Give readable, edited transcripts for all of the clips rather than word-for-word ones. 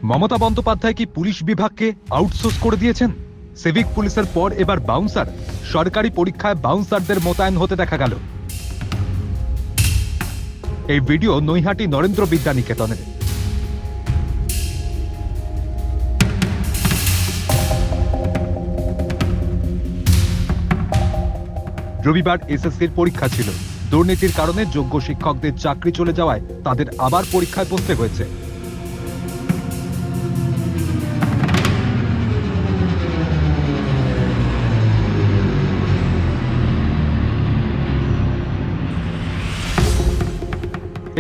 মমতা বন্দ্যোপাধ্যায় কি পুলিশ বিভাগকে আউটসোর্স করে দিয়েছেন? সিভিক পুলিশের পর এবার বাউন্সার। সরকারি পরীক্ষায় বাউন্সারদের মোতায়েন হতে দেখা গেল। এই ভিডিও নৈহাটি নরেন্দ্র বিদ্যানিকেতনের। রবিবার এসএসসির পরীক্ষা ছিল। দুর্নীতির কারণে যোগ্য শিক্ষকদের চাকরি চলে যাওয়ায় তাদের আবার পরীক্ষায় বসতে হয়েছে।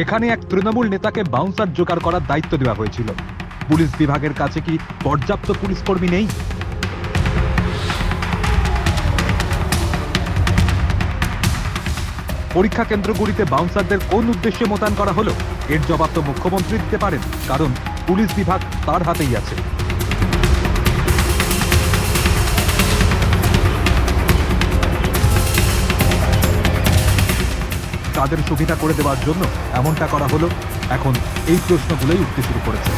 এখানে এক তৃণমূল নেতাকে বাউন্সার জোগাড় করার দায়িত্ব দেওয়া হয়েছিল। পুলিশ বিভাগের কাছে কি পর্যাপ্ত পুলিশ কর্মী নেই? পরীক্ষা কেন্দ্রগুলিতে বাউন্সারদের কোন উদ্দেশ্যে মোতায়েন করা হলো, এর জবাব তো মুখ্যমন্ত্রী দিতে পারেন, কারণ পুলিশ বিভাগ তার হাতেই আছে। তাদের সুবিধা করে দেওয়ার জন্য এমনটা করা হলো, এখন এই প্রশ্নগুলোই উঠতে শুরু করেছে।